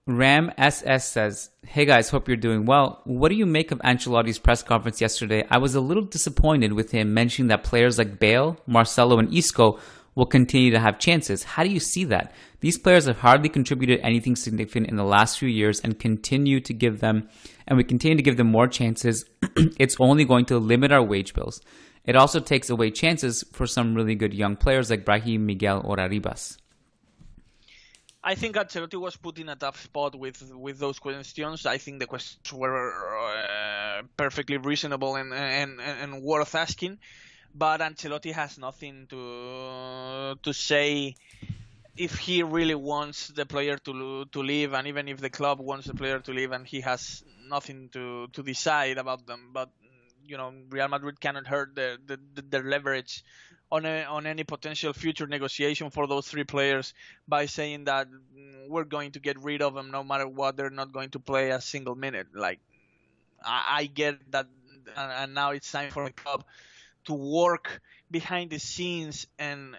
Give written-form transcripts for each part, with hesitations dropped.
Ram SS says, "Hey guys, hope you're doing well. What do you make of Ancelotti's press conference yesterday? I was a little disappointed with him mentioning that players like Bale, Marcelo, and Isco will continue to have chances. How do you see that? These players have hardly contributed anything significant in the last few years and we continue to give them more chances. It's only going to limit our wage bills. It also takes away chances for some really good young players like Brahim, Miguel, or Arribas." I think Ancelotti was put in a tough spot with those questions. I think the questions were perfectly reasonable and worth asking. But Ancelotti has nothing to say if he really wants the player to leave, and even if the club wants the player to leave, and he has nothing to decide about them. But Real Madrid cannot hurt their leverage on any potential future negotiation for those three players by saying that we're going to get rid of them no matter what. They're not going to play a single minute. Like, I get that, and now it's time for the club to work behind the scenes and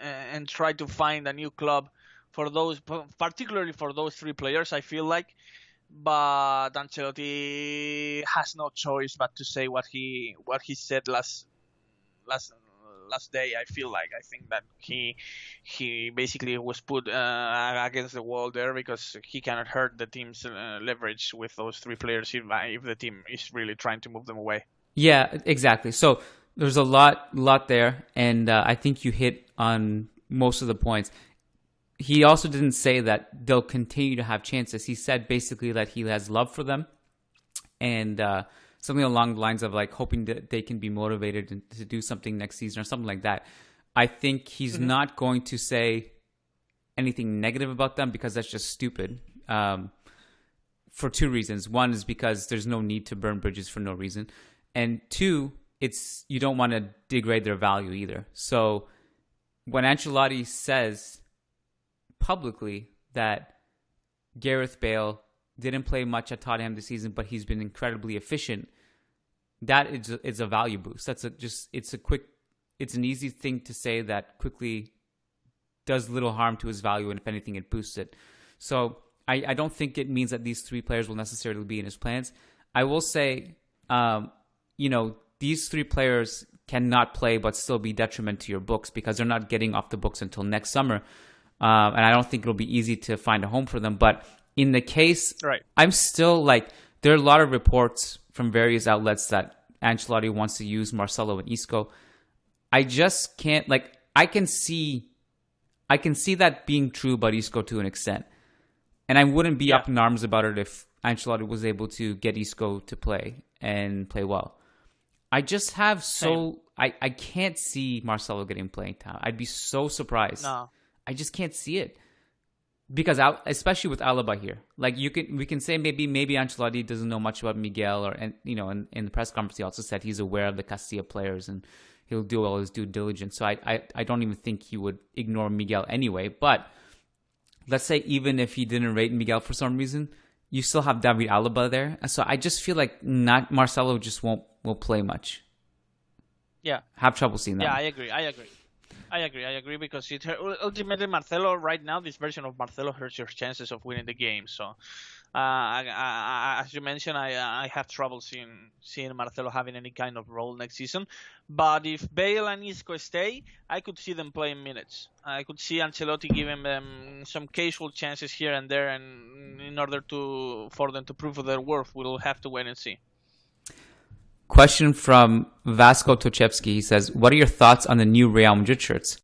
try to find a new club for those, particularly for those three players, I feel like. But Ancelotti has no choice but to say what he said last day. I feel like I think that he basically was put against the wall there because he cannot hurt the team's leverage with those three players if the team is really trying to move them away. Yeah, exactly. So there's a lot there, and I think you hit on most of the points. He also didn't say that they'll continue to have chances. He said basically that he has love for them, and something along the lines of like hoping that they can be motivated to do something next season or something like that. I think he's not going to say anything negative about them because that's just stupid. For two reasons. One is because there's no need to burn bridges for no reason, and two, you don't want to degrade their value either. So when Ancelotti says publicly that Gareth Bale didn't play much at Tottenham this season, but he's been incredibly efficient, that is a value boost. It's an easy thing to say that quickly does little harm to his value, and if anything, it boosts it. So I don't think it means that these three players will necessarily be in his plans. I will say, these three players cannot play but still be detriment to your books because they're not getting off the books until next summer. And I don't think it'll be easy to find a home for them. But in the case, right, I'm still like, there are a lot of reports from various outlets that Ancelotti wants to use Marcelo and Isco. I just can't, I can see that being true about Isco to an extent. And I wouldn't be up in arms about it if Ancelotti was able to get Isco to play and play well. I just have I can't see Marcelo getting playing time. I'd be so surprised. No. I just can't see it. Because especially with Alaba here, we can say maybe Ancelotti doesn't know much about Miguel, in the press conference he also said he's aware of the Castilla players and he'll do all his due diligence. So I don't even think he would ignore Miguel anyway. But let's say even if he didn't rate Miguel for some reason, you still have David Alaba there. So I just feel like Marcelo just won't play much. Yeah, have trouble seeing that. Yeah, I agree because ultimately Marcelo right now, this version of Marcelo hurts your chances of winning the game. So, as you mentioned, I have trouble seeing Marcelo having any kind of role next season. But if Bale and Isco stay, I could see them playing minutes. I could see Ancelotti giving them some casual chances here and there, and in order for them to prove their worth, we'll have to wait and see. Question from Vasco Tochevsky. He says, what are your thoughts on the new Real Madrid shirts?